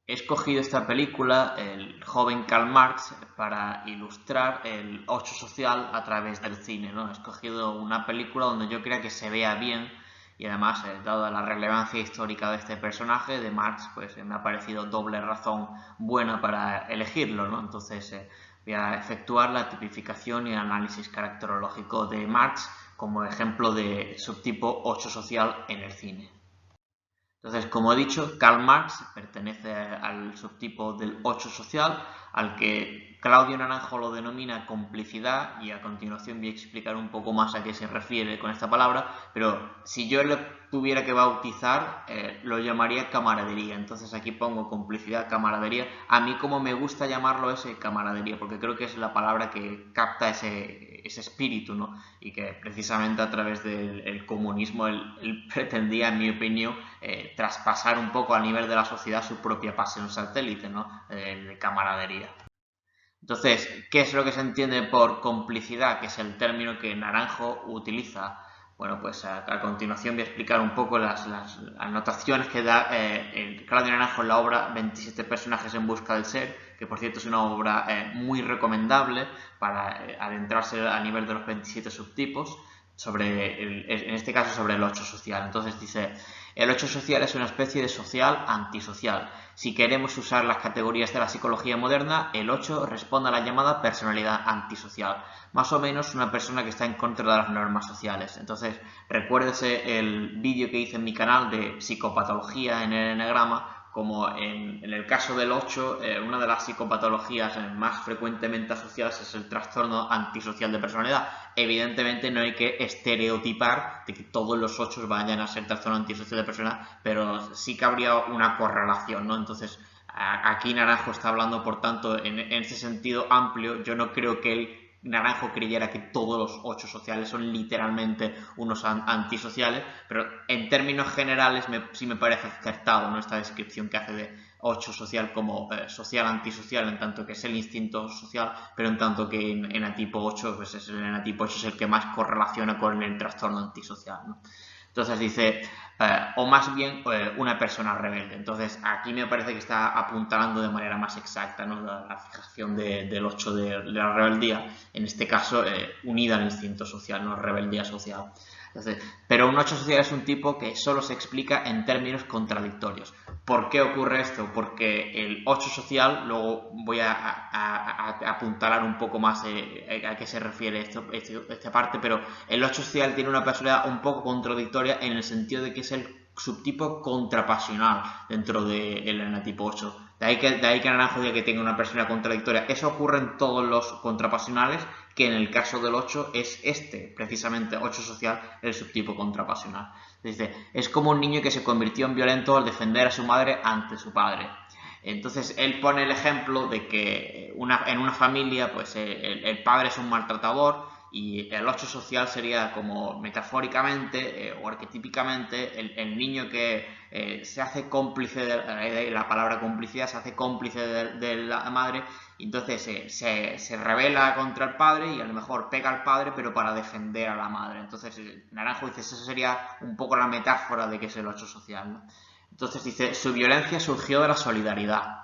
He escogido esta película, El joven Karl Marx, para ilustrar el 8 social a través del cine, ¿no? He escogido una película donde yo crea que se vea bien y además, dada la relevancia histórica de este personaje, de Marx, pues me ha parecido doble razón buena para elegirlo, ¿no? Entonces voy a efectuar la tipificación y el análisis caracterológico de Marx como ejemplo de subtipo 8 social en el cine. Entonces, como he dicho, Karl Marx pertenece al subtipo del 8 social, al que Claudio Naranjo lo denomina complicidad, y a continuación voy a explicar un poco más a qué se refiere con esta palabra, pero si yo le tuviera que bautizar, lo llamaría camaradería. Entonces aquí pongo complicidad, camaradería. A mí, como me gusta llamarlo, es camaradería, porque creo que es la palabra que capta ese espíritu, ¿no? Y que precisamente a través del comunismo él pretendía, en mi opinión, traspasar un poco a nivel de la sociedad su propia pasión satélite, ¿no? De camaradería. Entonces, ¿qué es lo que se entiende por complicidad? Que es el término que Naranjo utiliza. Bueno, pues a continuación voy a explicar un poco las anotaciones que da Claudio Naranjo en la obra 27 personajes en busca del ser, que por cierto es una obra muy recomendable para adentrarse a nivel de los 27 subtipos, en este caso sobre el 8 social. Entonces dice, el 8 social es una especie de social antisocial. Si queremos usar las categorías de la psicología moderna, el 8 responde a la llamada personalidad antisocial. Más o menos una persona que está en contra de las normas sociales. Entonces, recuérdese el vídeo que hice en mi canal de psicopatología en el eneagrama, como en el caso del 8, una de las psicopatologías más frecuentemente asociadas es el trastorno antisocial de personalidad. Evidentemente no hay que estereotipar de que todos los 8 vayan a ser trastorno antisocial de personalidad, pero sí que habría una correlación, ¿no? Entonces, aquí Naranjo está hablando, por tanto, en ese sentido amplio. Yo no creo que él, Naranjo, creyera que todos los 8 sociales son literalmente unos antisociales, pero en términos generales sí me parece acertado, ¿no? Esta descripción que hace de 8 social como social antisocial, en tanto que es el instinto social, pero en tanto que en enatipo 8, pues el enatipo 8 es el que más correlaciona con el trastorno antisocial, ¿no? Entonces dice, o más bien una persona rebelde. Entonces aquí me parece que está apuntalando de manera más exacta, ¿no? La fijación del 8 de la rebeldía, en este caso unida al instinto social, no rebeldía social. Entonces, pero un 8 social es un tipo que solo se explica en términos contradictorios. ¿Por qué ocurre esto? Porque el 8 social, luego voy a apuntalar un poco más a qué se refiere esta parte, pero el 8 social tiene una personalidad un poco contradictoria en el sentido de que es el subtipo contrapasional dentro del enatipo 8. De ahí que Naranjo diga que tenga una personalidad contradictoria. Eso ocurre en todos los contrapasionales, que en el caso del 8 es precisamente 8 social, el subtipo contrapasional. Dice, es como un niño que se convirtió en violento al defender a su madre ante su padre. Entonces él pone el ejemplo de que en una familia pues el padre es un maltratador, y el 8 social sería como metafóricamente o arquetípicamente el niño que se hace cómplice de la palabra complicidad, se hace cómplice de la madre, y entonces se rebela contra el padre y a lo mejor pega al padre, pero para defender a la madre. Entonces Naranjo dice, eso sería un poco la metáfora de que es el 8 social, ¿no? Entonces dice, su violencia surgió de la solidaridad.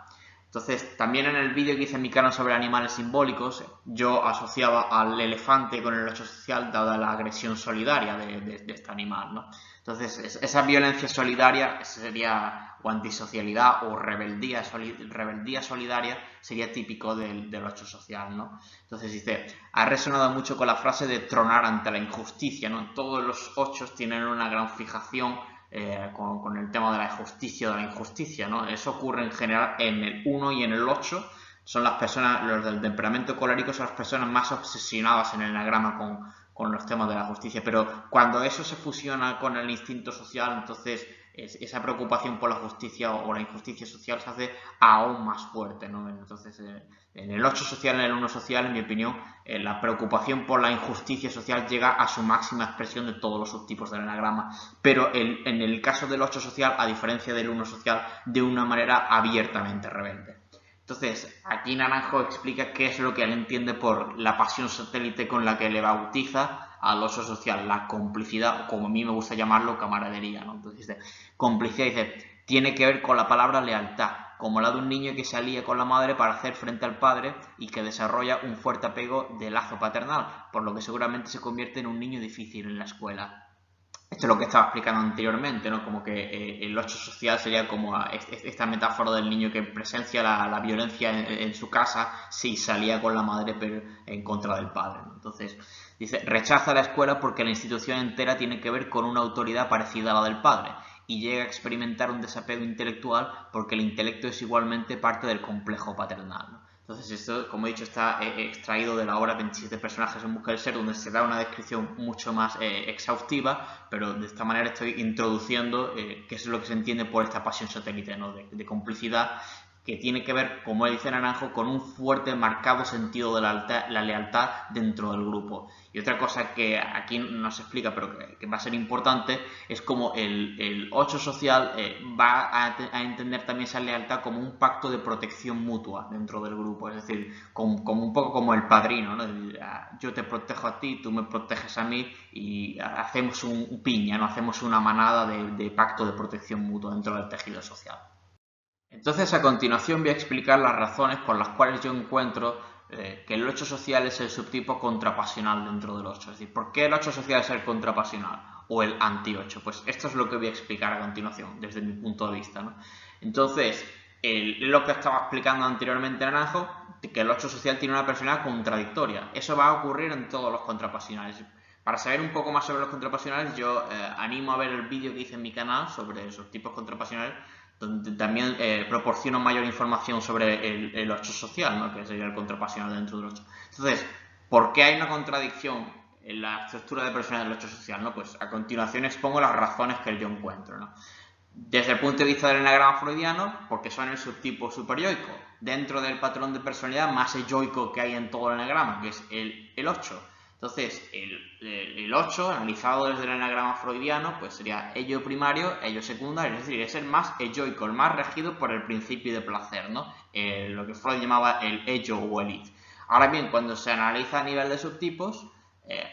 Entonces, también en el vídeo que hice en mi canal sobre animales simbólicos, yo asociaba al elefante con el 8 social, dada la agresión solidaria de este animal, ¿no? Entonces, esa violencia solidaria sería, o antisocialidad, o rebeldía solidaria, sería típico del 8 social, ¿no? Entonces dice, ha resonado mucho con la frase de tronar ante la injusticia, ¿no? Todos los 8 tienen una gran fijación con el tema de la justicia o de la injusticia, ¿no? Eso ocurre en general en el 1 y en el 8. Son las personas, los del temperamento colérico, son las personas más obsesionadas en el enagrama con los temas de la justicia, pero cuando eso se fusiona con el instinto social, entonces esa preocupación por la justicia o la injusticia social se hace aún más fuerte, ¿no? Entonces, en el 8 social, en el 1 social, en mi opinión, la preocupación por la injusticia social llega a su máxima expresión de todos los subtipos del enagrama, pero en el caso del 8 social, a diferencia del 1 social, de una manera abiertamente rebelde. Entonces, aquí Naranjo explica qué es lo que él entiende por la pasión satélite con la que le bautiza al 8 social, la complicidad, o como a mí me gusta llamarlo, camaradería, ¿no? Entonces dice, complicidad, dice, tiene que ver con la palabra lealtad. como la de un niño que se alía con la madre para hacer frente al padre y que desarrolla un fuerte apego de lazo paternal, por lo que seguramente se convierte en un niño difícil en la escuela. Esto es lo que estaba explicando anteriormente, ¿no? Como que el 8 social sería como esta metáfora del niño que presencia la violencia en su casa si salía con la madre pero en contra del padre, ¿no? Entonces, dice, rechaza la escuela porque la institución entera tiene que ver con una autoridad parecida a la del padre y llega a experimentar un desapego intelectual porque el intelecto es igualmente parte del complejo paternal, ¿no? Entonces esto, como he dicho, está extraído de la obra 27 personajes en busca del ser, donde se da una descripción mucho más exhaustiva, pero de esta manera estoy introduciendo qué es lo que se entiende por esta pasión satélite, ¿no? de complicidad, que tiene que ver, como dice Naranjo, con un fuerte, marcado sentido de la lealtad dentro del grupo. Y otra cosa que aquí no se explica, pero que va a ser importante, es como el 8 social va a entender también esa lealtad como un pacto de protección mutua dentro del grupo, es decir, como un poco como el padrino, ¿no? Yo te protejo a ti, tú me proteges a mí y hacemos un piña, ¿no? Hacemos una manada de pacto de protección mutua dentro del tejido social. Entonces, a continuación voy a explicar las razones por las cuales yo encuentro que el 8 social es el subtipo contrapasional dentro del 8. Es decir, ¿por qué el 8 social es el contrapasional o el anti-8? Pues esto es lo que voy a explicar a continuación, desde mi punto de vista, ¿no? Entonces, lo que estaba explicando anteriormente Naranjo, que el 8 social tiene una personalidad contradictoria. Eso va a ocurrir en todos los contrapasionales. Para saber un poco más sobre los contrapasionales, yo animo a ver el vídeo que hice en mi canal sobre esos tipos contrapasionales, donde también proporciono mayor información sobre el 8 social, ¿no? Que sería el contrapasional dentro del 8. Entonces, ¿por qué hay una contradicción en la estructura de personalidad del 8 social, ¿no? Pues a continuación expongo las razones que yo encuentro, ¿no? Desde el punto de vista del enagrama freudiano, porque son el subtipo superyoico, dentro del patrón de personalidad más eyoico que hay en todo el enagrama, que es el 8. Entonces, el 8, analizado desde el enagrama freudiano, pues sería ello primario, ello secundario, es decir, es el más eyoico, el más regido por el principio de placer, ¿no? Lo que Freud llamaba el ello o el id. Ahora bien, cuando se analiza a nivel de subtipos,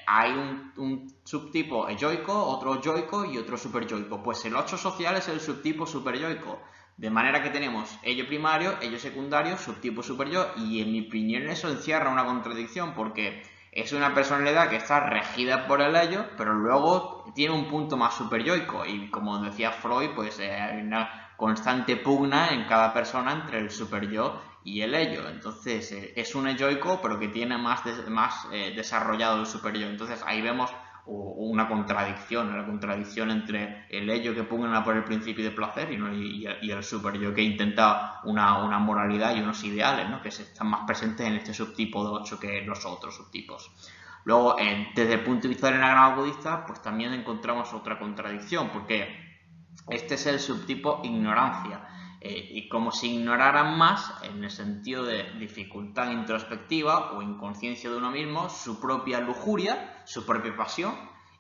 hay un subtipo yoico, otro yoico y otro superyoico. Pues el 8 social es el subtipo superyoico. De manera que tenemos ello primario, ello secundario, subtipo superyo, y en mi opinión eso encierra una contradicción porque es una personalidad que está regida por el ello, pero luego tiene un punto más superyoico y como decía Freud, pues hay una constante pugna en cada persona entre el superyo y el ello. Entonces es un eyoico pero que tiene más desarrollado el superyo. Entonces ahí vemos una contradicción, la contradicción entre el ello que pugna por el principio de placer y el superyo que intenta una moralidad y unos ideales, ¿no? Que están más presentes en este subtipo de 8 que en los otros subtipos. Luego, desde el punto de vista del enagrama budista, pues también encontramos otra contradicción, porque este es el subtipo ignorancia. Y como si ignoraran más, en el sentido de dificultad introspectiva o inconsciencia de uno mismo, su propia lujuria, su propia pasión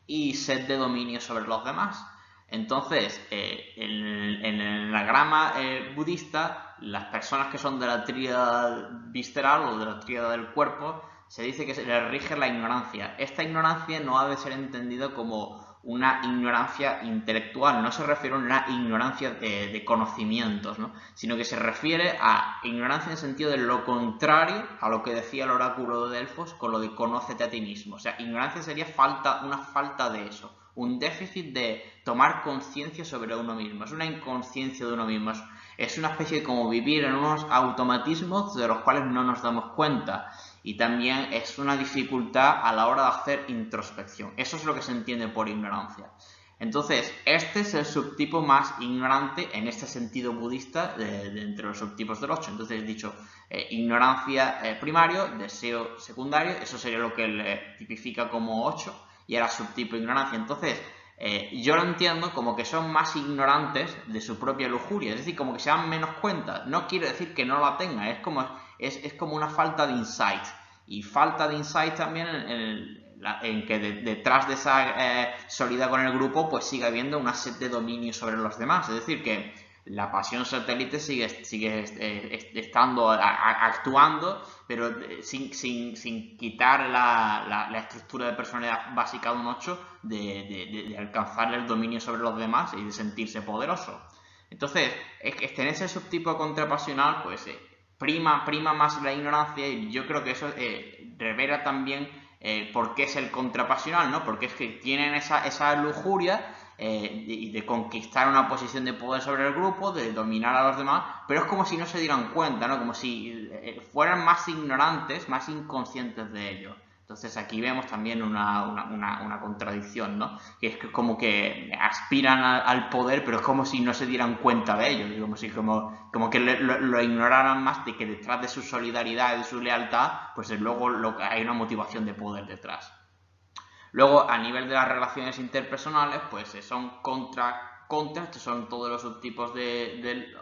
y sed de dominio sobre los demás. Entonces, en el enagrama budista, las personas que son de la tríada visceral o de la tríada del cuerpo, se dice que se les rige la ignorancia. Esta ignorancia no ha de ser entendida como una ignorancia intelectual, no se refiere a una ignorancia de conocimientos, ¿no? Sino que se refiere a ignorancia en el sentido de lo contrario a lo que decía el oráculo de Delfos con lo de conócete a ti mismo. O sea, ignorancia sería una falta de eso, un déficit de tomar conciencia sobre uno mismo, es una inconsciencia de uno mismo, es una especie de como vivir en unos automatismos de los cuales no nos damos cuenta. Y también es una dificultad a la hora de hacer introspección. Eso es lo que se entiende por ignorancia. Entonces, este es el subtipo más ignorante en este sentido budista de entre los subtipos del 8. Entonces, he dicho ignorancia primario, deseo secundario, eso sería lo que le tipifica como 8 y era subtipo ignorancia. Entonces, yo lo entiendo como que son más ignorantes de su propia lujuria, es decir, como que se dan menos cuenta. No quiere decir que no la tengan, es como una falta de insight. Y falta de insight también en que detrás de esa solidaridad con el grupo pues sigue habiendo una sed de dominio sobre los demás. Es decir, que la pasión satélite sigue estando, actuando, pero sin quitar la estructura de personalidad básica de un 8 de alcanzar el dominio sobre los demás y de sentirse poderoso. Entonces, en ese subtipo contrapasional, pues prima más la ignorancia, y yo creo que eso revela también por qué es el contrapasional, ¿no? Porque es que tienen esa lujuria de conquistar una posición de poder sobre el grupo, de dominar a los demás, pero es como si no se dieran cuenta, ¿no? Como si fueran más ignorantes, más inconscientes de ello. Entonces aquí vemos también una contradicción, ¿no? Que es que como que aspiran al poder, pero es como si no se dieran cuenta de ello, como que lo ignoraran más, de que detrás de su solidaridad y de su lealtad, pues luego hay una motivación de poder detrás. Luego, a nivel de las relaciones interpersonales, pues son contra, estos son todos los subtipos de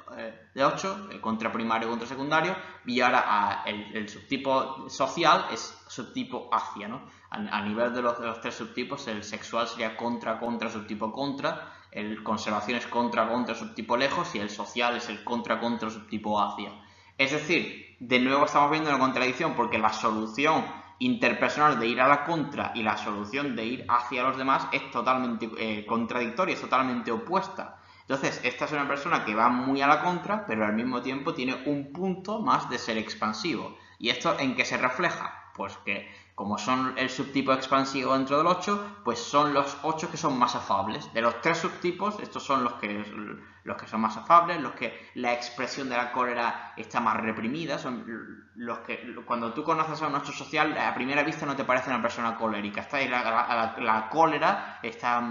8, contra primario, contra secundario, y ahora el subtipo social es subtipo hacia, ¿no? A nivel de los tres subtipos, el sexual sería contra, subtipo contra, el conservación es contra, subtipo lejos, y el social es el contra, subtipo hacia. Es decir, de nuevo estamos viendo una contradicción, porque la solución interpersonal de ir a la contra y la solución de ir hacia los demás es totalmente contradictoria, es totalmente opuesta. Entonces, esta es una persona que va muy a la contra, pero al mismo tiempo tiene un punto más de ser expansivo. ¿Y esto en qué se refleja? Pues que como son el subtipo expansivo dentro del 8, pues son los 8 que son más afables. De los tres subtipos, estos son los que son más afables, los que la expresión de la cólera está más reprimida, son los que cuando tú conoces a un 8 social, a primera vista no te parece una persona colérica. Está ahí la cólera, está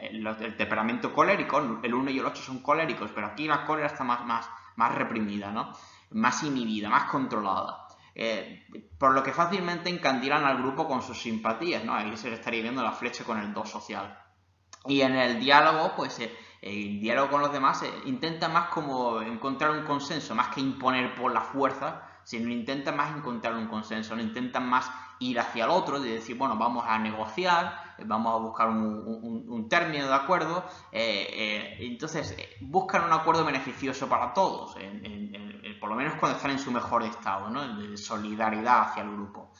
el temperamento colérico, el 1 y el 8 son coléricos, pero aquí la cólera está más reprimida, ¿no? Más inhibida, más controlada. Por lo que fácilmente encandilan al grupo con sus simpatías, ¿no? Ahí se le estaría viendo la flecha con el 2 social. Y en el diálogo, pues el diálogo con los demás intenta más como encontrar un consenso, más que imponer por la fuerza, sino intenta más encontrar un consenso, no intentan más ir hacia el otro, de decir, bueno, vamos a negociar, vamos a buscar un término de acuerdo, entonces buscan un acuerdo beneficioso para todos, por lo menos cuando están en su mejor estado, ¿no? De solidaridad hacia el grupo.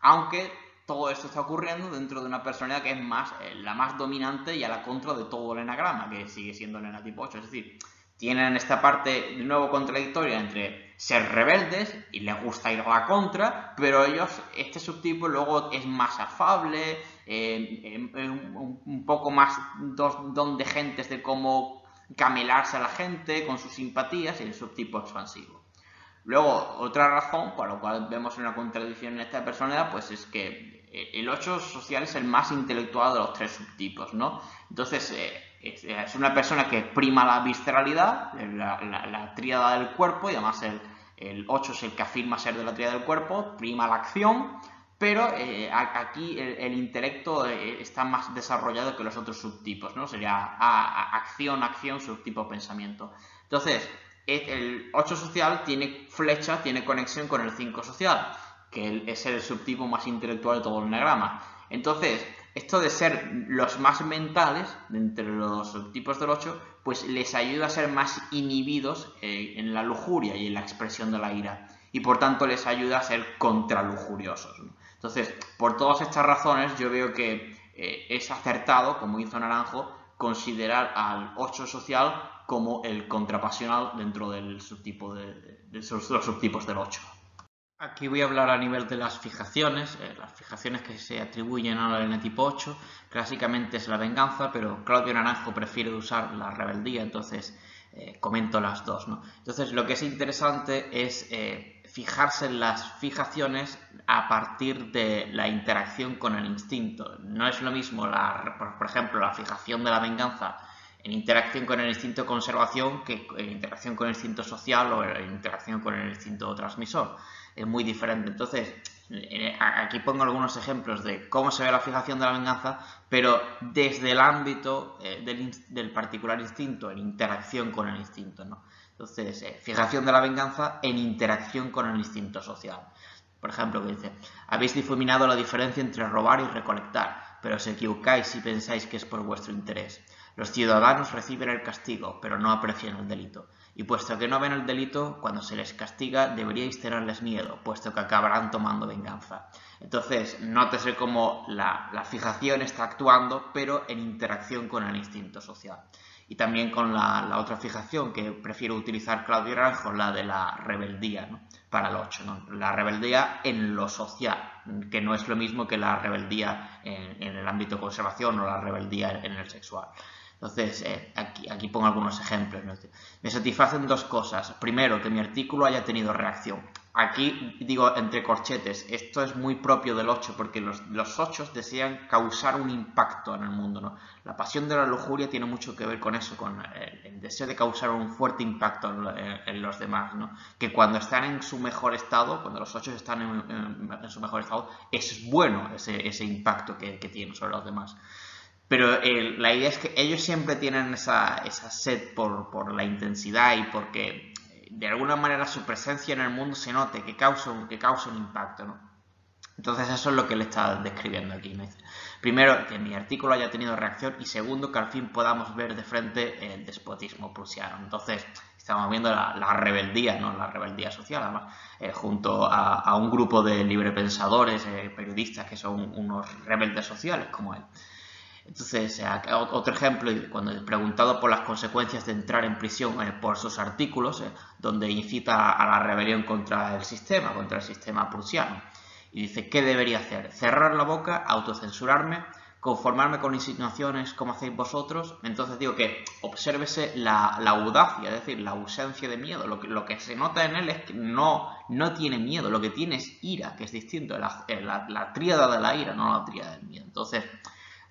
Aunque todo esto está ocurriendo dentro de una personalidad que es la más dominante y a la contra de todo el enagrama, que sigue siendo el enatipo 8. Es decir, tienen esta parte de nuevo contradictoria entre ser rebeldes y les gusta ir a la contra, pero este subtipo luego es más afable, un poco más don de gentes de cómo camelarse a la gente con sus simpatías, y el subtipo expansivo. Luego, otra razón por la cual vemos una contradicción en esta personalidad, pues es que el 8 social es el más intelectual de los tres subtipos, ¿no? Entonces, es una persona que prima la visceralidad, la tríada del cuerpo, y además el 8 es el que afirma ser de la tríada del cuerpo, prima la acción, pero aquí el intelecto está más desarrollado que los otros subtipos, ¿no? Sería acción, subtipo pensamiento. Entonces, el 8 social tiene flecha, tiene conexión con el 5 social, que es el subtipo más intelectual de todo el enagrama. Entonces, esto de ser los más mentales, entre los subtipos del 8, pues les ayuda a ser más inhibidos en la lujuria y en la expresión de la ira. Y por tanto les ayuda a ser contralujuriosos, ¿no? Entonces, por todas estas razones, yo veo que es acertado, como hizo Naranjo, considerar al 8 social como el contrapasional dentro del subtipo de los subtipos del 8. Aquí voy a hablar a nivel de las fijaciones que se atribuyen al enatipo 8. Clásicamente es la venganza, pero Claudio Naranjo prefiere usar la rebeldía, entonces comento las dos, ¿no? Entonces, lo que es interesante es fijarse en las fijaciones a partir de la interacción con el instinto. No es lo mismo, por ejemplo, la fijación de la venganza en interacción con el instinto de conservación que en interacción con el instinto social o en interacción con el instinto transmisor. Es muy diferente. Entonces, aquí pongo algunos ejemplos de cómo se ve la fijación de la venganza, pero desde el ámbito del particular instinto, en interacción con el instinto, ¿no? Entonces, fijación de la venganza en interacción con el instinto social. Por ejemplo, que dice, habéis difuminado la diferencia entre robar y recolectar, pero os equivocáis si pensáis que es por vuestro interés. Los ciudadanos reciben el castigo, pero no aprecian el delito. Y puesto que no ven el delito, cuando se les castiga deberíais tenerles miedo, puesto que acabarán tomando venganza. Entonces, nótese cómo la fijación está actuando, pero en interacción con el instinto social. Y también con la otra fijación que prefiero utilizar Claudio Naranjo, la de la rebeldía, ¿no? Para el 8, ¿no? La rebeldía en lo social, que no es lo mismo que la rebeldía en el ámbito de conservación o la rebeldía en el sexual. Entonces, aquí pongo algunos ejemplos, ¿no? Me satisfacen dos cosas. Primero, que mi artículo haya tenido reacción. Aquí digo entre corchetes, esto es muy propio del 8 porque los 8 desean causar un impacto en el mundo, ¿no? La pasión de la lujuria tiene mucho que ver con eso, con el deseo de causar un fuerte impacto en los demás, ¿no? Que cuando están en su mejor estado, cuando los 8 están en su mejor estado, es bueno ese impacto que tienen sobre los demás. Pero la idea es que ellos siempre tienen esa sed por la intensidad y porque de alguna manera su presencia en el mundo se note, que causa un impacto, ¿no? Entonces eso es lo que le está describiendo aquí, ¿no? Primero, que mi artículo haya tenido reacción y segundo, que al fin podamos ver de frente el despotismo prusiano. Entonces estamos viendo la rebeldía, ¿no? La rebeldía social, además, junto a un grupo de librepensadores, periodistas que son unos rebeldes sociales como él. Entonces, otro ejemplo, cuando preguntado por las consecuencias de entrar en prisión por sus artículos, donde incita a la rebelión contra el sistema prusiano. Y dice, ¿qué debería hacer? ¿Cerrar la boca? ¿Autocensurarme? ¿Conformarme con insinuaciones como hacéis vosotros? Entonces digo que obsérvese la audacia, es decir, la ausencia de miedo. Lo que se nota en él es que no tiene miedo, lo que tiene es ira, que es distinto, la tríada de la ira, no la tríada del miedo. Entonces,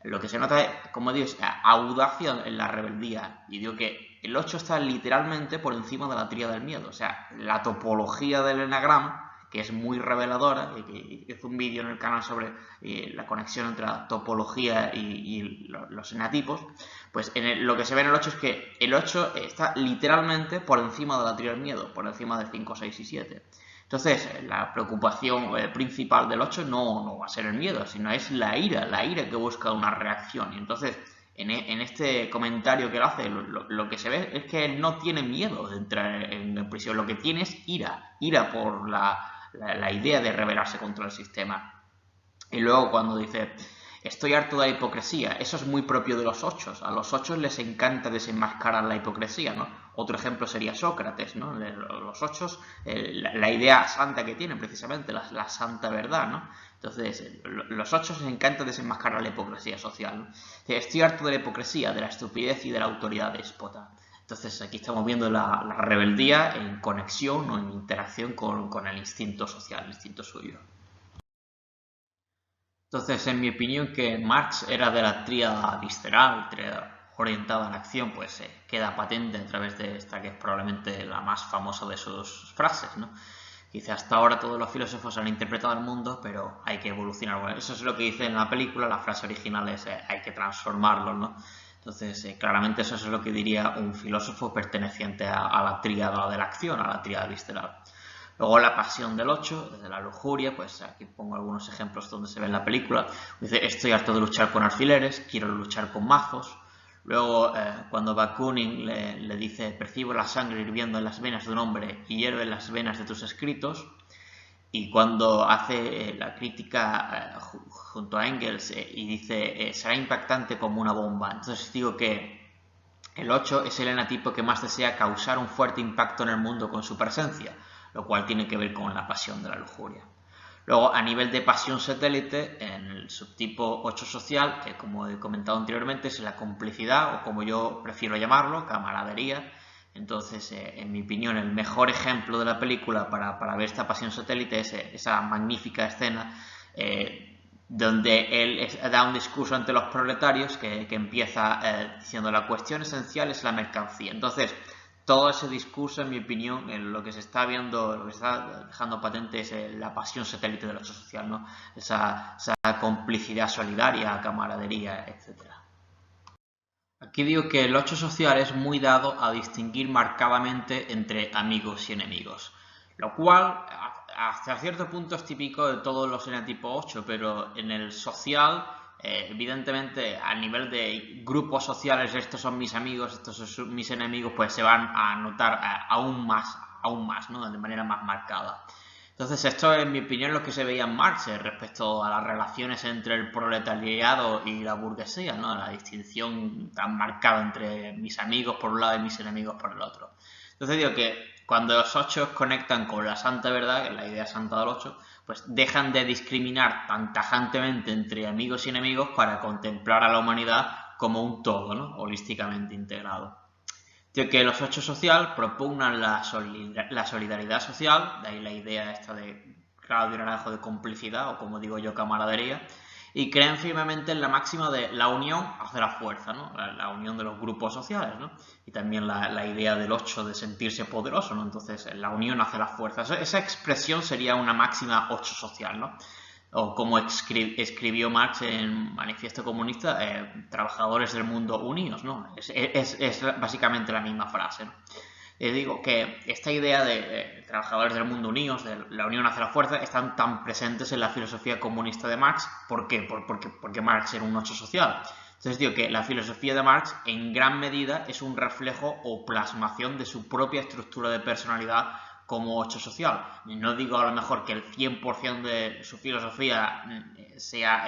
lo que se nota es, como digo, audacia en la rebeldía. Y digo que el 8 está literalmente por encima de la tríada del miedo. O sea, la topología del enagrama, que es muy reveladora, que hizo un vídeo en el canal sobre la conexión entre la topología y los enatipos, pues lo que se ve en el 8 es que el 8 está literalmente por encima de la tríada del miedo, por encima de 5, 6 y 7. Entonces, la preocupación principal del 8 no va a ser el miedo, sino es la ira que busca una reacción. Y entonces, en este comentario que él hace, lo que se ve es que él no tiene miedo de entrar en prisión, lo que tiene es ira por la idea de rebelarse contra el sistema. Y luego cuando dice, estoy harto de la hipocresía, eso es muy propio de los 8. A los 8 les encanta desenmascarar la hipocresía, ¿no? Otro ejemplo sería Sócrates, ¿no? Los 8, la idea santa que tienen, precisamente, la santa verdad, ¿no? Entonces, los 8 les encanta desenmascarar la hipocresía social, ¿no? Estoy harto de la hipocresía, de la estupidez y de la autoridad déspota. Entonces, aquí estamos viendo la rebeldía en conexión o en interacción con el instinto social, el instinto suyo. Entonces, en mi opinión, que Marx era de la tríada visceral, tríada orientada a la acción, pues queda patente a través de esta que es probablemente la más famosa de sus frases, ¿no? Dice, hasta ahora todos los filósofos han interpretado el mundo, pero hay que evolucionar. Bueno, eso es lo que dice en la película, la frase original es hay que transformarlo, ¿no? Entonces, claramente eso es lo que diría un filósofo perteneciente a la tríada de la acción, a la tríada visceral. Luego la pasión del 8, desde la lujuria, pues aquí pongo algunos ejemplos donde se ve en la película. Dice, estoy harto de luchar con alfileres, quiero luchar con mazos. Luego, cuando Bakunin le dice, percibo la sangre hirviendo en las venas de un hombre y hierve en las venas de tus escritos. Y cuando hace la crítica junto a Engels y dice, será impactante como una bomba. Entonces digo que el 8 es el enatipo que más desea causar un fuerte impacto en el mundo con su presencia, lo cual tiene que ver con la pasión de la lujuria. Luego, a nivel de pasión satélite, en el subtipo 8 social, que como he comentado anteriormente, es la complicidad, o como yo prefiero llamarlo, camaradería. Entonces, en mi opinión, el mejor ejemplo de la película para ver esta pasión satélite es esa magnífica escena donde él da un discurso ante los proletarios que empieza diciendo la cuestión esencial es la mercancía. Entonces, todo ese discurso, en mi opinión, lo que se está viendo, lo que se está dejando patente es la pasión satélite del 8 social, ¿no? Esa complicidad solidaria, camaradería, etc. Aquí digo que el 8 social es muy dado a distinguir marcadamente entre amigos y enemigos, lo cual hasta cierto punto es típico de todos los enatipo 8, pero en el social, evidentemente a nivel de grupos sociales, estos son mis amigos, estos son mis enemigos, pues se van a notar aún más, ¿no? De manera más marcada. Entonces esto, en mi opinión, es lo que se veía en Marx respecto a las relaciones entre el proletariado y la burguesía, ¿no? La distinción tan marcada entre mis amigos por un lado y mis enemigos por el otro. Entonces digo que cuando los ocho conectan con la santa verdad, que es la idea santa del ocho, pues dejan de discriminar tan tajantemente entre amigos y enemigos para contemplar a la humanidad como un todo, ¿no? Holísticamente integrado. Que los ocho social propugnan la solidaridad social, de ahí la idea esta de Claudio Naranjo de complicidad, o como digo yo, camaradería, y creen firmemente en la máxima de la unión hace la fuerza, ¿no? La unión de los grupos sociales, ¿no? Y también la idea del 8 de sentirse poderoso, ¿no? Entonces, la unión hace la fuerza. Esa expresión sería una máxima 8 social, ¿no? O como escribió Marx en Manifiesto Comunista, trabajadores del mundo unidos, ¿no? Es básicamente la misma frase, ¿no? Digo que esta idea de trabajadores del mundo unidos, de la unión hacia la fuerza, están tan presentes en la filosofía comunista de Marx. ¿Por qué? Porque Marx era un 8 social. Entonces digo que la filosofía de Marx en gran medida es un reflejo o plasmación de su propia estructura de personalidad como 8 social. No digo a lo mejor que el 100% de su filosofía sea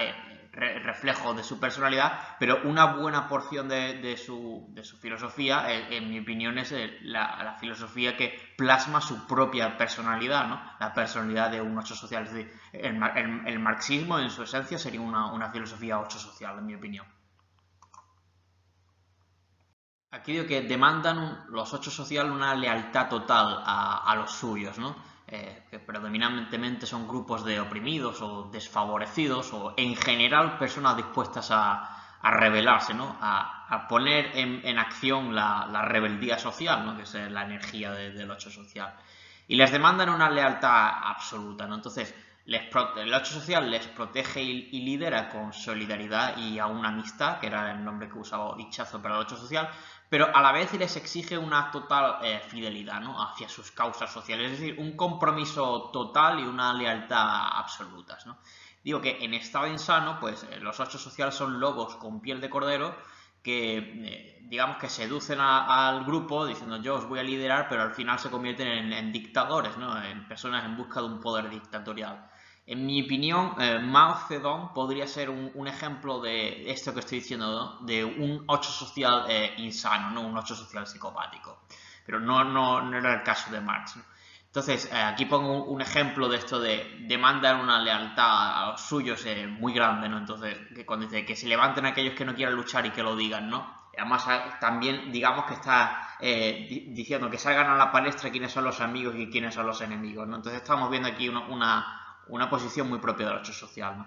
reflejo de su personalidad, pero una buena porción de su filosofía, en mi opinión, es la filosofía que plasma su propia personalidad, ¿no? La personalidad de un 8 social. Es decir, el marxismo en su esencia sería una filosofía 8 social, en mi opinión. Aquí digo que demandan los 8 social una lealtad total a los suyos, ¿no? Que predominantemente son grupos de oprimidos o desfavorecidos o en general personas dispuestas a rebelarse, ¿no? A poner en acción la rebeldía social, ¿no? Que es la energía del 8 social. Y les demandan una lealtad absoluta, ¿no? Entonces, el 8 social les protege y lidera con solidaridad y aún amistad, que era el nombre que usaba Ichazo para el 8 social, pero a la vez les exige una total fidelidad, ¿no? Hacia sus causas sociales, es decir, un compromiso total y una lealtad absolutas, ¿no? Digo que en estado insano, pues los 8 sociales son lobos con piel de cordero que, digamos que seducen al grupo diciendo yo os voy a liderar, pero al final se convierten en dictadores, ¿no? En personas en busca de un poder dictatorial. En mi opinión, Mao Zedong podría ser un ejemplo de esto que estoy diciendo, ¿no? De un 8 social insano, no un 8 social psicopático. Pero no era el caso de Marx, ¿no? Entonces, aquí pongo un ejemplo de esto de demandar una lealtad a los suyos muy grande, ¿no? Entonces, que cuando dice que se levanten aquellos que no quieran luchar y que lo digan, ¿no? Además, también digamos que está diciendo que salgan a la palestra quiénes son los amigos y quiénes son los enemigos, ¿no? Entonces estamos viendo aquí una posición muy propia del 8 social, ¿no?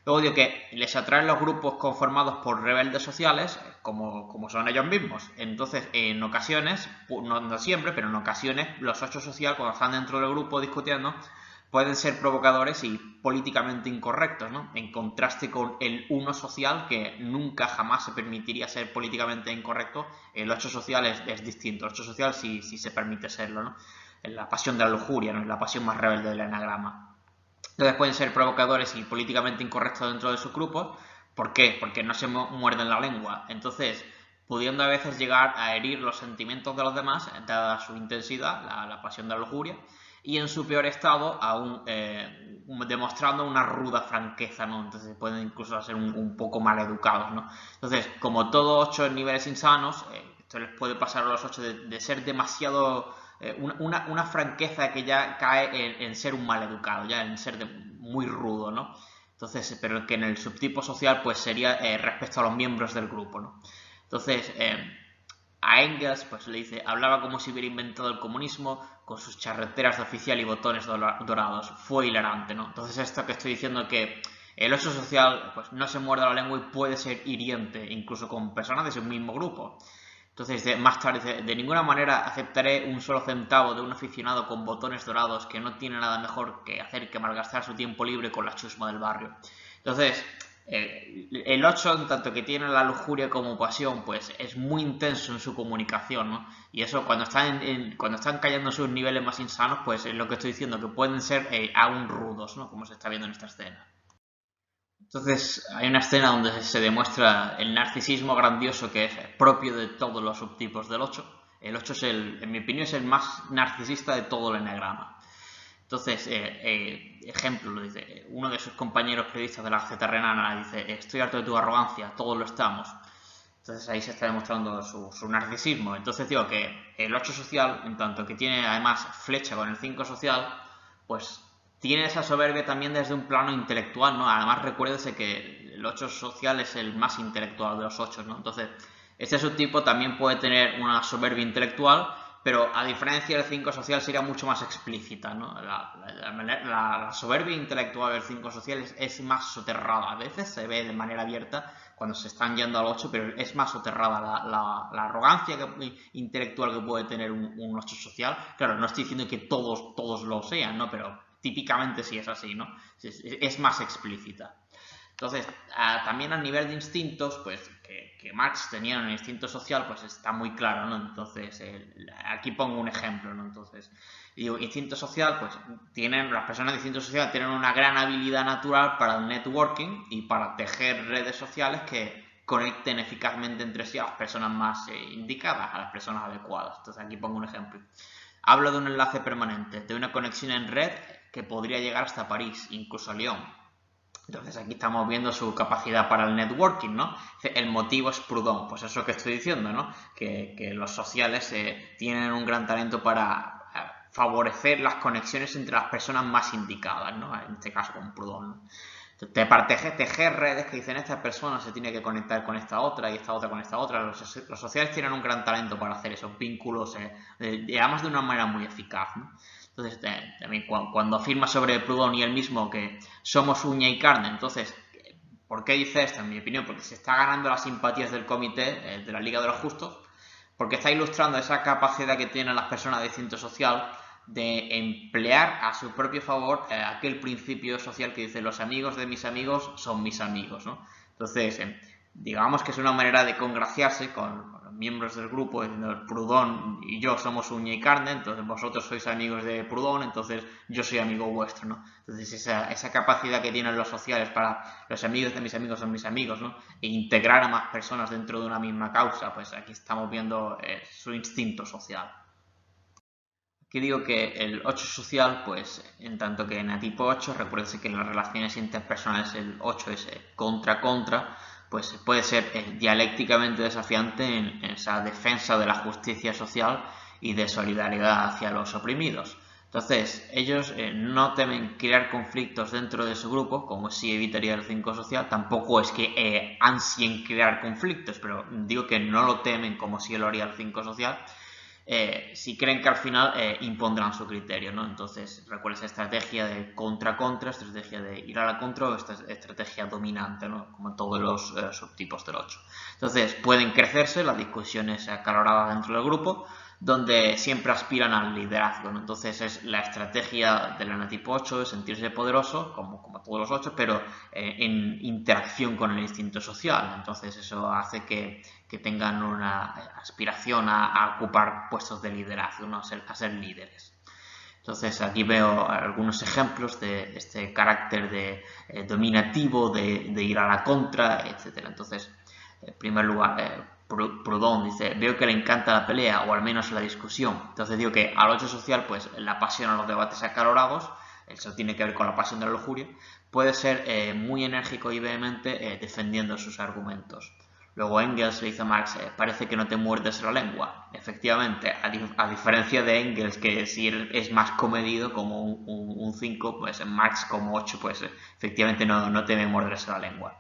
Luego digo que les atraen los grupos conformados por rebeldes sociales, como son ellos mismos. Entonces, en ocasiones, no siempre, pero en ocasiones, los 8 social, cuando están dentro del grupo discutiendo, pueden ser provocadores y políticamente incorrectos, ¿no? En contraste con el 1 social, que nunca jamás se permitiría ser políticamente incorrecto. El 8 social es distinto. El 8 social sí se permite serlo, ¿no? La pasión de la lujuria, ¿no? La pasión más rebelde del enagrama. Entonces pueden ser provocadores y políticamente incorrectos dentro de sus grupos. ¿Por qué? Porque no se muerden la lengua. Entonces, pudiendo a veces llegar a herir los sentimientos de los demás, dada su intensidad, la pasión de la lujuria, y en su peor estado, aún demostrando una ruda franqueza, ¿no? Entonces pueden incluso ser un poco mal educados, ¿no? Entonces, como todos 8 niveles insanos, esto les puede pasar a los 8 de ser demasiado una franqueza que ya cae en ser un maleducado, ya en ser muy rudo, ¿no? Entonces, pero que en el subtipo social pues sería respecto a los miembros del grupo, ¿no? Entonces, a Engels pues le dice, hablaba como si hubiera inventado el comunismo con sus charreteras de oficial y botones dorados. Fue hilarante, ¿no? Entonces esto que estoy diciendo que el 8 social pues no se muerde la lengua y puede ser hiriente, incluso con personas de su mismo grupo. Entonces, más tarde, de ninguna manera aceptaré un solo centavo de un aficionado con botones dorados que no tiene nada mejor que hacer que malgastar su tiempo libre con la chusma del barrio. Entonces, el 8, en tanto que tiene la lujuria como pasión, pues es muy intenso en su comunicación, ¿no? Y eso, cuando están cayendo en sus niveles más insanos, pues es lo que estoy diciendo, que pueden ser aún rudos, ¿no? Como se está viendo en esta escena. Entonces hay una escena donde se demuestra el narcisismo grandioso que es propio de todos los subtipos del 8. El 8 en mi opinión, es el más narcisista de todo el enagrama. Entonces, ejemplo, lo dice uno de sus compañeros periodistas de la Gaceta Renana, dice: estoy harto de tu arrogancia, todos lo estamos. Entonces ahí se está demostrando su narcisismo. Entonces digo que el 8 social, en tanto que tiene además flecha con el 5 social, pues tiene esa soberbia también desde un plano intelectual, ¿no? Además recuérdese que el 8 social es el más intelectual de los 8, ¿no? Entonces este subtipo también puede tener una soberbia intelectual, pero a diferencia del 5 social sería mucho más explícita, ¿no? La soberbia intelectual del 5 social es más soterrada. A veces se ve de manera abierta cuando se están yendo al 8, pero es más soterrada la arrogancia intelectual que puede tener un 8 social. Claro, no estoy diciendo que todos lo sean, ¿no? Pero típicamente sí es así, ¿no? Es más explícita. Entonces, también a nivel de instintos, pues que Marx tenía un instinto social, pues está muy claro, ¿no? Entonces, aquí pongo un ejemplo, ¿no? Entonces, digo, instinto social, pues las personas de instinto social tienen una gran habilidad natural para el networking y para tejer redes sociales que conecten eficazmente entre sí a las personas más indicadas, a las personas adecuadas. Entonces, aquí pongo un ejemplo. Hablo de un enlace permanente, de una conexión en red que podría llegar hasta París, incluso a Lyon. Entonces aquí estamos viendo su capacidad para el networking, ¿no? El motivo es Proudhon, pues eso que estoy diciendo, ¿no? Que los sociales tienen un gran talento para favorecer las conexiones entre las personas más indicadas, ¿no? En este caso con Proudhon, ¿no? Entonces, para tejer redes que dicen esta persona se tiene que conectar con esta otra y esta otra con esta otra. Los sociales tienen un gran talento para hacer esos vínculos, además de una manera muy eficaz, ¿no? Entonces, también cuando afirma sobre Proudhon y él mismo que somos uña y carne, entonces, ¿por qué dice esto? En mi opinión, porque se está ganando las simpatías del comité de la Liga de los Justos, porque está ilustrando esa capacidad que tienen las personas de instinto social de emplear a su propio favor aquel principio social que dice: los amigos de mis amigos son mis amigos, ¿no? Entonces, digamos que es una manera de congraciarse con los miembros del grupo, diciendo: Proudhon y yo somos uña y carne, entonces vosotros sois amigos de Proudhon, entonces yo soy amigo vuestro, ¿no? Entonces esa capacidad que tienen los sociales para los amigos de mis amigos son mis amigos, ¿no? E integrar a más personas dentro de una misma causa, pues aquí estamos viendo su instinto social. Aquí digo que el 8 social, pues en tanto que en el tipo 8, recuérdense que en las relaciones interpersonales el 8 es contra-contra, pues puede ser dialécticamente desafiante en esa defensa de la justicia social y de solidaridad hacia los oprimidos. Entonces, ellos no temen crear conflictos dentro de su grupo, como sí evitaría el 5 social. Tampoco es que ansien crear conflictos, pero digo que no lo temen como sí lo haría el 5 social. Si creen que al final impondrán su criterio, ¿no? Entonces, recuerda esa estrategia de contra-contra, estrategia de ir a la contra o esta estrategia dominante, ¿no? Como todos los subtipos del 8. Entonces, pueden crecerse las discusiones acaloradas dentro del grupo, donde siempre aspiran al liderazgo, ¿no? Entonces es la estrategia del enatipo 8 de sentirse poderoso, como todos los 8, pero en interacción con el instinto social. Entonces eso hace que tengan una aspiración a ocupar puestos de liderazgo, ¿no? a ser líderes. Entonces aquí veo algunos ejemplos de este carácter de dominativo, de ir a la contra, etc. Entonces, en primer lugar, Proudhon dice: veo que le encanta la pelea, o al menos la discusión. Entonces digo que al 8 social pues le apasionan los debates acalorados. Eso tiene que ver con la pasión de la lujuria. Puede ser muy enérgico y vehemente defendiendo sus argumentos. Luego Engels le dice a Marx: parece que no te muerdes la lengua. Efectivamente, a diferencia de Engels, que si es más comedido como un 5, pues en Marx como 8, pues efectivamente no teme morderse la lengua.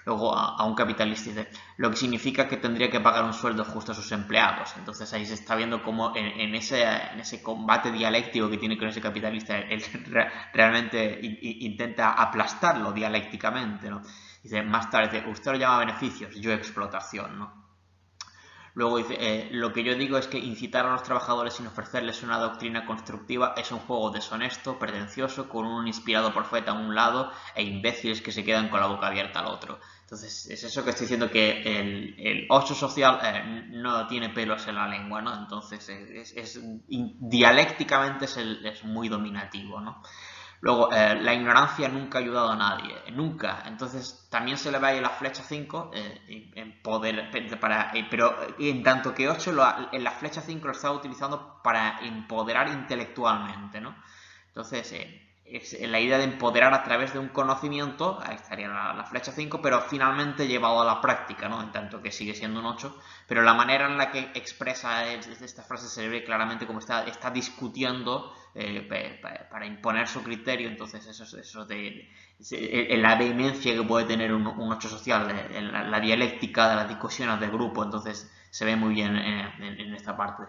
Luego a un capitalista dice: lo que significa que tendría que pagar un sueldo justo a sus empleados. Entonces ahí se está viendo cómo en ese combate dialéctico que tiene con ese capitalista, él realmente intenta aplastarlo dialécticamente, ¿no? Dice más tarde: usted lo llama beneficios, yo explotación, ¿no? Luego dice: lo que yo digo es que incitar a los trabajadores sin ofrecerles una doctrina constructiva es un juego deshonesto, pretencioso, con un inspirado profeta a un lado e imbéciles que se quedan con la boca abierta al otro. Entonces es eso que estoy diciendo, que el 8 social no tiene pelos en la lengua, ¿no? Entonces dialécticamente es muy dominativo, ¿no? Luego, la ignorancia nunca ha ayudado a nadie, nunca. Entonces, también se le va a ir la flecha 5 en poder, pero en tanto que 8, en la flecha 5 lo está utilizando para empoderar intelectualmente, ¿no? Entonces, es la idea de empoderar a través de un conocimiento, ahí estaría la flecha 5, pero finalmente llevado a la práctica, ¿no? En tanto que sigue siendo un 8, pero la manera en la que expresa esta frase se ve claramente como está discutiendo para imponer su criterio. Entonces eso de la vehemencia que puede tener un 8 social, la dialéctica de las discusiones de grupo, entonces se ve muy bien en esta parte.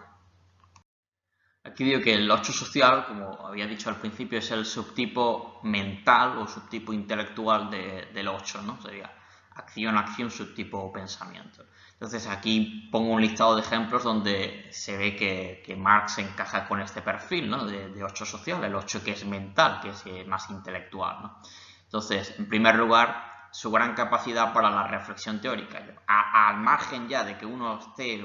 Aquí digo que el 8 social, como había dicho al principio, es el subtipo mental o subtipo intelectual del 8, ¿no? Sería acción, acción, subtipo pensamiento. Entonces aquí pongo un listado de ejemplos donde se ve que Marx encaja con este perfil, ¿no? de 8 social, el 8 que es mental, que es más intelectual, ¿no? Entonces, en primer lugar, su gran capacidad para la reflexión teórica. Al margen ya de que uno esté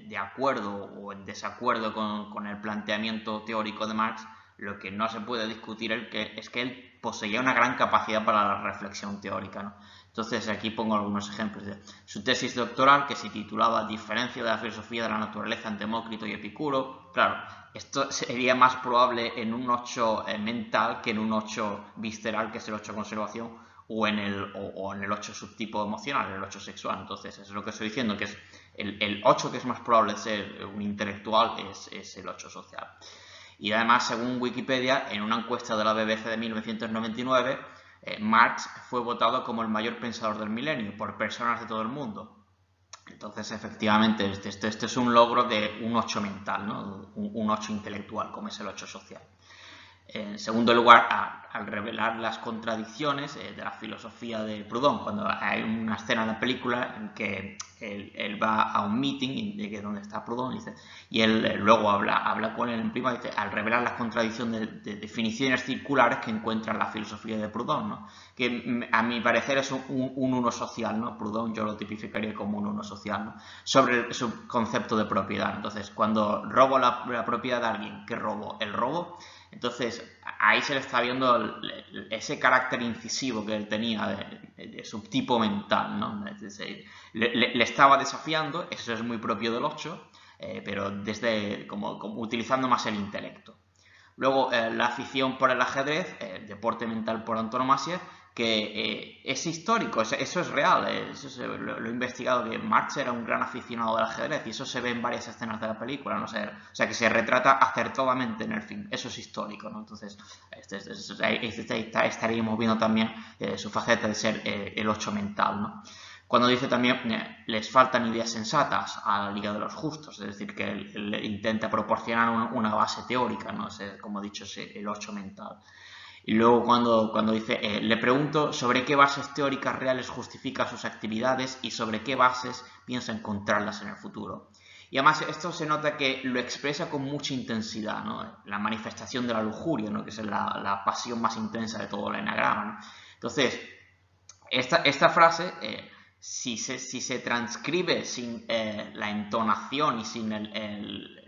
de acuerdo o en desacuerdo con el planteamiento teórico de Marx, lo que no se puede discutir es que él poseía una gran capacidad para la reflexión teórica, ¿no? Entonces aquí pongo algunos ejemplos de su tesis doctoral, que se titulaba Diferencia de la filosofía de la naturaleza en Demócrito y Epicuro. Claro, esto sería más probable en un 8 mental que en un 8 visceral, que es el 8 conservación, o en el 8 subtipo emocional, el 8 sexual. Entonces, eso es lo que estoy diciendo, que es el 8 que es más probable de ser un intelectual es el 8 social. Y además, según Wikipedia, en una encuesta de la BBC de 1999, Marx fue votado como el mayor pensador del milenio por personas de todo el mundo. Entonces, efectivamente, este es un logro de un 8 mental, ¿no? Un 8 intelectual, como es el 8 social. En segundo lugar, al revelar las contradicciones de la filosofía de Proudhon, cuando hay una escena en la película en que él va a un meeting donde está Proudhon y él luego habla con él en privado, dice, al revelar las contradicciones de definiciones circulares que encuentra en la filosofía de Proudhon, ¿no? Que a mi parecer es un uno social, ¿no? Proudhon yo lo tipificaría como un uno social, ¿no? Sobre su concepto de propiedad. Entonces, cuando robo la propiedad de alguien, ¿qué robo? El robo. Entonces, ahí se le está viendo ese carácter incisivo que él tenía de subtipo mental, ¿no? Le estaba desafiando, eso es muy propio del 8, pero desde como utilizando más el intelecto. Luego, la afición por el ajedrez, deporte mental por antonomasia, que es histórico, eso es real, lo he investigado, que Marx era un gran aficionado del ajedrez y eso se ve en varias escenas de la película, ¿no? O sea que se retrata acertadamente en el film, eso es histórico, ¿no? Entonces, estaríamos viendo también su faceta de ser el 8 mental, ¿no? Cuando dice también les faltan ideas sensatas a la Liga de los Justos, es decir, que él intenta proporcionar una base teórica, ¿no? Como he dicho, el 8 mental. Y luego cuando dice, le pregunto sobre qué bases teóricas reales justifica sus actividades y sobre qué bases piensa encontrarlas en el futuro. Y además esto se nota que lo expresa con mucha intensidad, ¿no? La manifestación de la lujuria, ¿no? Que es la pasión más intensa de todo el enagrama, ¿no? Entonces, esta frase, si se transcribe sin la entonación y sin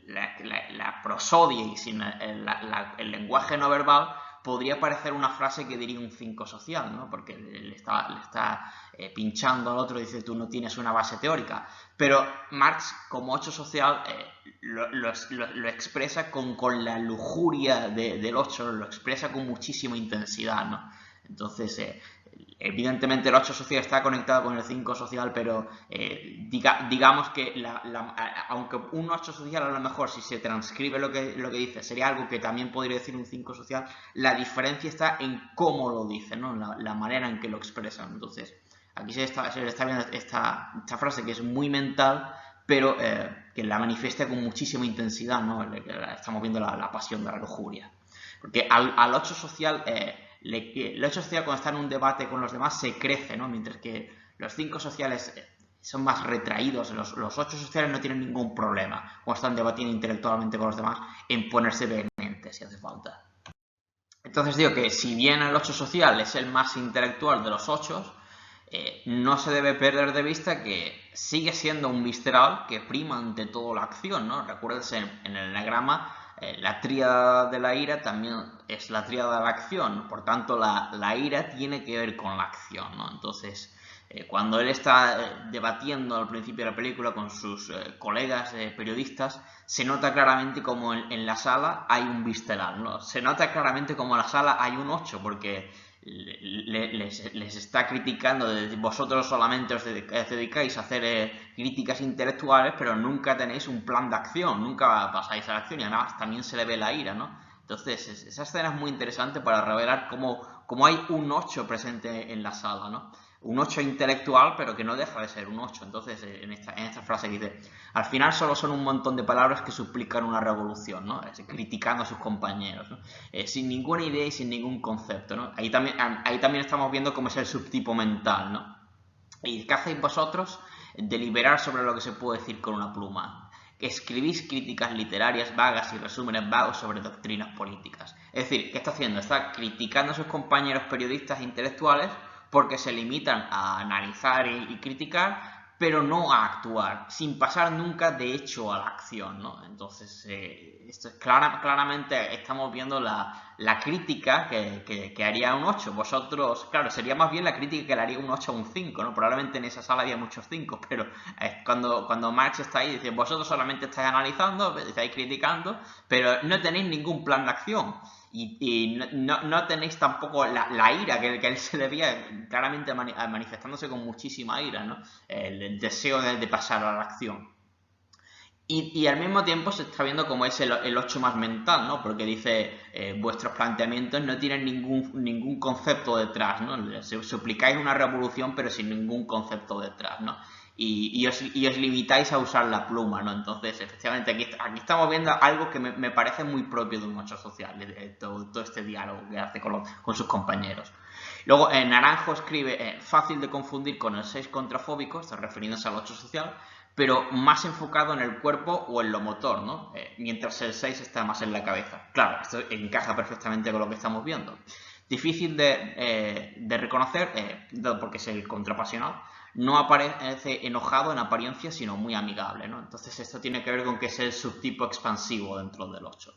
la prosodia y sin el lenguaje no verbal, podría parecer una frase que diría un 5 social, ¿no? Porque le está pinchando al otro y dice, tú no tienes una base teórica. Pero Marx, como 8 social, lo expresa con la lujuria del 8, lo expresa con muchísima intensidad, ¿no? Entonces, evidentemente el 8 social está conectado con el 5 social, pero digamos que aunque un 8 social a lo mejor si se transcribe lo que dice sería algo que también podría decir un 5 social, la diferencia está en cómo lo dice, ¿no? La manera en que lo expresan. Entonces, aquí se está viendo esta frase que es muy mental, pero que la manifiesta con muchísima intensidad, ¿no? Estamos viendo la pasión de la lujuria. Porque al 8 social... el 8 social cuando está en un debate con los demás se crece, ¿no? Mientras que los 5 sociales son más retraídos, los 8 sociales no tienen ningún problema cuando están debatiendo intelectualmente con los demás en ponerse vehemente si hace falta. Entonces digo que si bien el 8 social es el más intelectual de los 8, no se debe perder de vista que sigue siendo un visceral que prima ante todo la acción, ¿no? Recuérdense en el enagrama la tríada de la ira también es la tríada de la acción, por tanto la ira tiene que ver con la acción, ¿no? Entonces Cuando él está debatiendo al principio de la película con sus colegas periodistas, se nota claramente como en la sala hay un visceral, ¿no? Se nota claramente como en la sala hay un 8, porque les está criticando de vosotros solamente os dedicáis a hacer críticas intelectuales, pero nunca tenéis un plan de acción, nunca pasáis a la acción, y además también se le ve la ira, ¿no? Entonces, esa escena es muy interesante para revelar cómo hay un 8 presente en la sala, ¿no? Un 8 intelectual, pero que no deja de ser un 8. Entonces, en esta frase dice, al final solo son un montón de palabras que suplican una revolución, ¿no? Criticando a sus compañeros, ¿no? Sin ninguna idea y sin ningún concepto, ¿no? Ahí también estamos viendo cómo es el subtipo mental, ¿no? ¿Y qué hacéis vosotros? Deliberar sobre lo que se puede decir con una pluma. Escribís críticas literarias vagas y resúmenes vagos sobre doctrinas políticas. Es decir, ¿qué está haciendo? Está criticando a sus compañeros periodistas e intelectuales porque se limitan a analizar y criticar, pero no a actuar, sin pasar nunca de hecho a la acción, ¿no? Entonces, esto es claramente estamos viendo la crítica que haría un 8. Vosotros, claro, sería más bien la crítica que le haría un 8 a un 5, ¿no? Probablemente en esa sala había muchos 5, pero cuando Marx está ahí, dice, vosotros solamente estáis analizando, estáis criticando, pero no tenéis ningún plan de acción. Y no tenéis tampoco la ira que él se le veía claramente manifestándose con muchísima ira, ¿no? El deseo de pasar a la acción. Y al mismo tiempo se está viendo como es el 8 más mental, ¿no? Porque dice, vuestros planteamientos no tienen ningún concepto detrás, ¿no? Suplicáis una revolución pero sin ningún concepto detrás, ¿no? Y os limitáis a usar la pluma, ¿no? Entonces, efectivamente, aquí estamos viendo algo que me parece muy propio de un 8 social, todo este diálogo que hace con sus compañeros. Luego, Naranjo escribe, fácil de confundir con el 6 contrafóbico, está refiriéndose al 8 social, pero más enfocado en el cuerpo o en lo motor, ¿no? Mientras el 6 está más en la cabeza. Claro, esto encaja perfectamente con lo que estamos viendo. Difícil de reconocer, porque es el contrapasional, no aparece enojado en apariencia, sino muy amigable, ¿no? Entonces esto tiene que ver con que es el subtipo expansivo dentro del 8.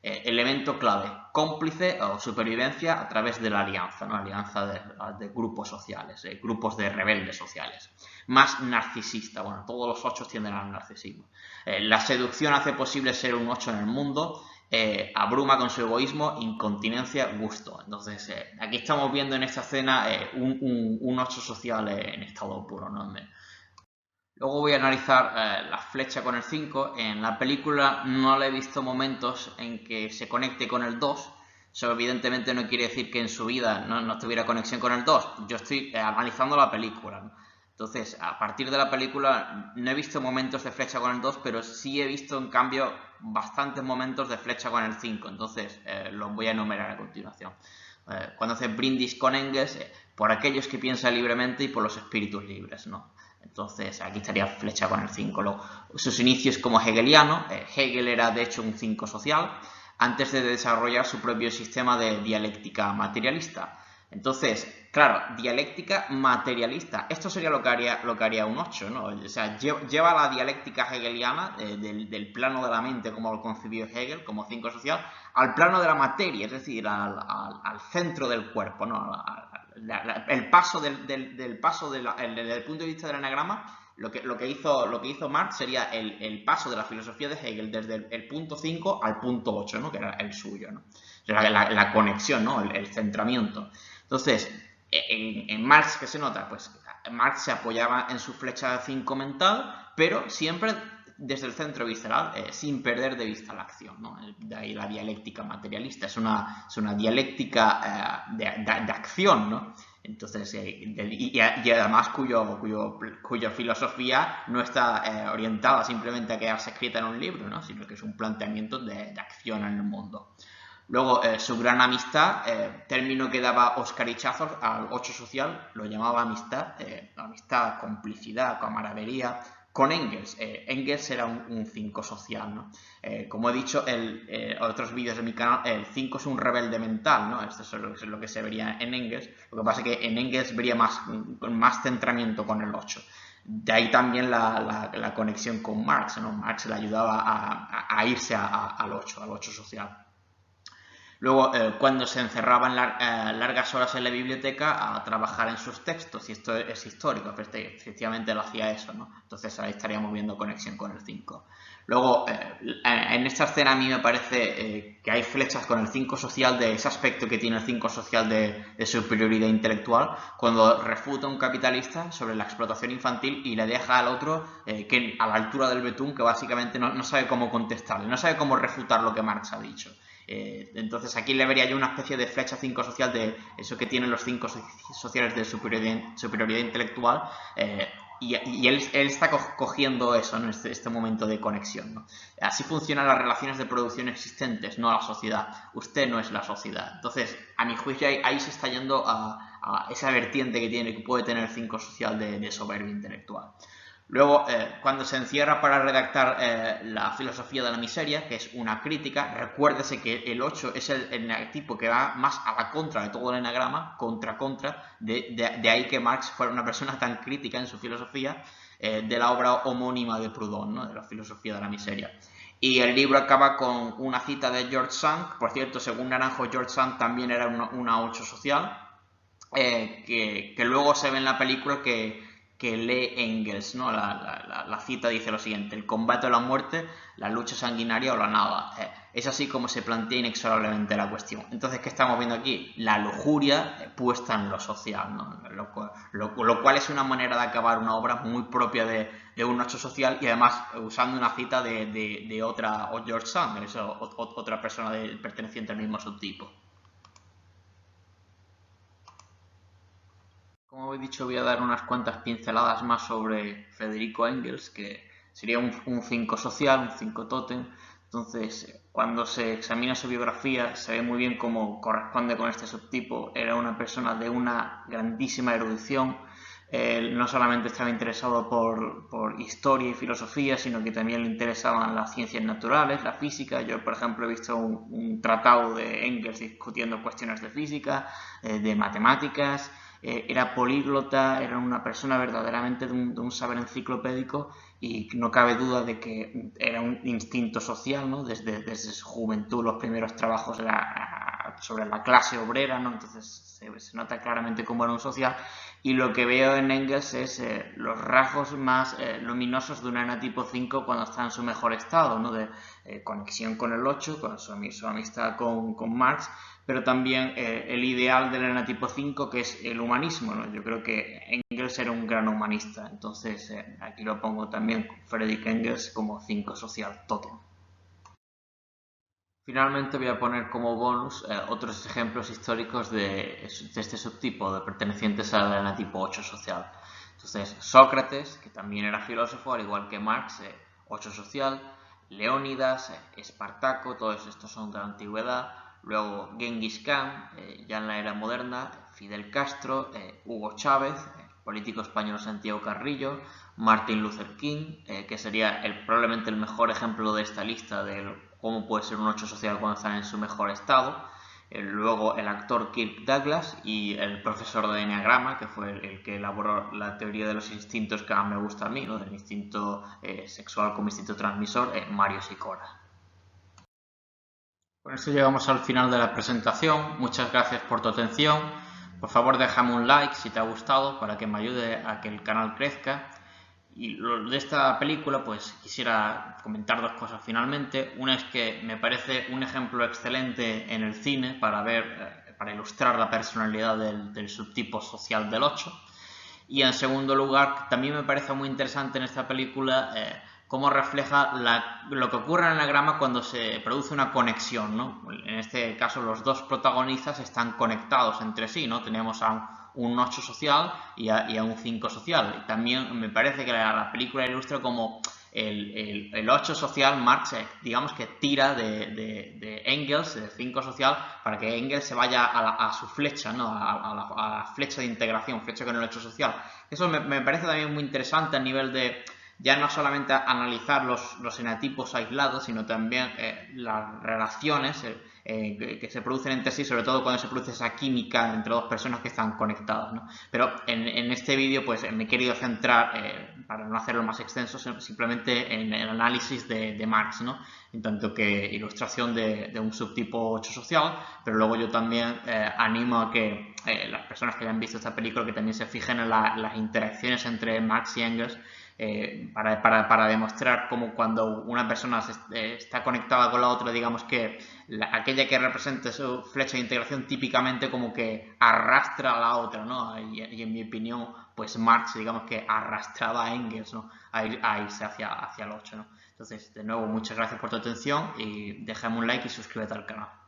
Elemento clave, cómplice o supervivencia a través de la alianza, ¿no? Alianza de grupos sociales, grupos de rebeldes sociales. Más narcisista, bueno, todos los 8 tienden al narcisismo. La seducción hace posible ser un 8 en el mundo, abruma con su egoísmo, incontinencia, gusto. Entonces, aquí estamos viendo en esta escena un 8 social en estado puro, ¿no? Luego voy a analizar la flecha con el 5. En la película no le he visto momentos en que se conecte con el 2. Eso evidentemente no quiere decir que en su vida no tuviera conexión con el 2. Yo estoy analizando la película, ¿no? Entonces, a partir de la película no he visto momentos de flecha con el 2, pero sí he visto en cambio bastantes momentos de flecha con el 5. Entonces, los voy a enumerar a continuación. Cuando hace brindis con Engels, por aquellos que piensan libremente y por los espíritus libres, ¿no? Entonces aquí estaría flecha con el 5. Luego, sus inicios como hegeliano, Hegel era de hecho un 5 social, antes de desarrollar su propio sistema de dialéctica materialista. Entonces, claro, dialéctica materialista, esto sería lo que haría un 8, ¿no? O sea, lleva la dialéctica hegeliana del plano de la mente, como lo concibió Hegel, como 5 social, al plano de la materia, es decir, al centro del cuerpo, ¿no? El paso del paso desde el punto de vista del enagrama, lo que hizo Marx sería el paso de la filosofía de Hegel desde el punto 5 al punto 8, ¿no? Que era el suyo, ¿no? La conexión, ¿no? El centramiento. Entonces, en Marx, ¿qué se nota? Pues Marx se apoyaba en su flecha 5 mental, pero siempre desde el centro visceral, sin perder de vista la acción, ¿no? De ahí la dialéctica materialista, es una dialéctica de acción, ¿no? Entonces, y además cuya filosofía no está orientada simplemente a quedarse escrita en un libro, ¿no? Sino que es un planteamiento de acción en el mundo. Luego, su gran amistad, término que daba Oscar Ichazos al 8 social, lo llamaba amistad, complicidad, camaradería, con Engels. Engels era un 5 social, ¿no? Como he dicho en otros vídeos de mi canal, el 5 es un rebelde mental, ¿no? Esto es lo que se vería en Engels. Lo que pasa es que en Engels vería más centramiento con el 8. De ahí también la conexión con Marx, ¿no? Marx le ayudaba a irse al 8 social. Luego, cuando se encerraban largas horas en la biblioteca a trabajar en sus textos, y esto es histórico, efectivamente lo hacía eso, ¿no? Entonces ahí estaríamos viendo conexión con el 5. Luego, en esta escena a mí me parece que hay flechas con el 5 social, de ese aspecto que tiene el 5 social de superioridad intelectual, cuando refuta a un capitalista sobre la explotación infantil y le deja al otro que a la altura del betún, que básicamente no sabe cómo contestarle, no sabe cómo refutar lo que Marx ha dicho. Entonces aquí le vería yo una especie de flecha 5 social, de eso que tienen los 5 sociales de superioridad intelectual, y él está cogiendo eso, ¿no? Este momento de conexión, ¿no? Así funcionan las relaciones de producción existentes, no la sociedad. Usted no es la sociedad. Entonces, a mi juicio, ahí se está yendo a esa vertiente que puede tener el 5 social de soberbia intelectual. Luego, cuando se encierra para redactar la filosofía de la miseria, que es una crítica, recuérdese que el 8 es el tipo que va más a la contra de todo el enagrama, contra, de ahí que Marx fuera una persona tan crítica en su filosofía de la obra homónima de Proudhon, ¿no? De la filosofía de la miseria. Y el libro acaba con una cita de George Sand. Por cierto, según Naranjo, George Sand también era una 8 social, que luego se ve en la película que lee Engels, ¿no? La cita dice lo siguiente: el combate o la muerte, la lucha sanguinaria o la nada. Es así como se plantea inexorablemente la cuestión. Entonces, ¿qué estamos viendo aquí? La lujuria puesta en lo social, ¿no? Lo cual es una manera de acabar una obra muy propia de un 8 social, y además usando una cita de otra, o George Sand, otra persona perteneciente al mismo subtipo. Como he dicho, voy a dar unas cuantas pinceladas más sobre Federico Engels, que sería un 5 social, un 5 tótem. Entonces, cuando se examina su biografía, se ve muy bien cómo corresponde con este subtipo. Era una persona de una grandísima erudición. Él no solamente estaba interesado por historia y filosofía, sino que también le interesaban las ciencias naturales, la física. Yo, por ejemplo, he visto un tratado de Engels discutiendo cuestiones de física, de matemáticas. Era políglota, era una persona verdaderamente de un saber enciclopédico, y no cabe duda de que era un instinto social, ¿no? Desde su juventud, los primeros trabajos sobre la clase obrera, ¿no? Entonces se nota claramente cómo era un social. Y lo que veo en Engels es los rasgos más luminosos de una ENA tipo 5 cuando está en su mejor estado, ¿no? De conexión con el 8, con su amistad con Marx, pero también el ideal del ENA tipo 5, que es el humanismo, ¿no? Yo creo que Engels era un gran humanista. Entonces aquí lo pongo también, Friedrich Engels, como 5 social tótem. Finalmente voy a poner como bonus otros ejemplos históricos de este subtipo, de pertenecientes a la tipo 8 social. Entonces, Sócrates, que también era filósofo, al igual que Marx, 8 social; Leónidas, Espartaco, todos estos son de la antigüedad. Luego Genghis Khan, ya en la era moderna; Fidel Castro, Hugo Chávez, político español Santiago Carrillo; Martin Luther King, que sería probablemente el mejor ejemplo de esta lista de cómo puede ser un 8 social cuando está en su mejor estado. Luego el actor Kirk Douglas y el profesor de Enneagrama, que fue el que elaboró la teoría de los instintos que más me gusta a mí, ¿no? Del instinto sexual como instinto transmisor, Mario Sikora. Con esto llegamos al final de la presentación. Muchas gracias por tu atención. Por favor, déjame un like si te ha gustado, para que me ayude a que el canal crezca. Y de esta película, pues quisiera comentar dos cosas finalmente. Una es que me parece un ejemplo excelente en el cine para para ilustrar la personalidad del subtipo social del 8. Y en segundo lugar, también me parece muy interesante en esta película cómo refleja lo que ocurre en el enagrama cuando se produce una conexión, ¿no? En este caso, los dos protagonistas están conectados entre sí, ¿no? Tenemos a un 8 social y a un 5 social. Y también me parece que la película ilustra como el 8 social, Marx, digamos que tira de Engels, de 5 social, para que Engels se vaya a su flecha, ¿no? A la flecha de integración, flecha con el 8 social. Eso me parece también muy interesante a nivel de ya no solamente analizar los enatipos aislados, sino también las relaciones que se producen entre sí, sobre todo cuando se produce esa química entre dos personas que están conectadas, ¿no? Pero en este vídeo pues me he querido centrar, para no hacerlo más extenso, simplemente en el análisis de Marx, ¿no? En tanto que ilustración de un subtipo 8 social, pero luego yo también animo a que las personas que hayan visto esta película que también se fijen en las interacciones entre Marx y Engels, para demostrar cómo cuando una persona está conectada con la otra, digamos que aquella que representa su flecha de integración típicamente como que arrastra a la otra, ¿no? Y en mi opinión, pues Marx, digamos que arrastraba a Engels, ¿no? A irse hacia el 8, ¿no? Entonces, de nuevo, muchas gracias por tu atención y déjame un like y suscríbete al canal.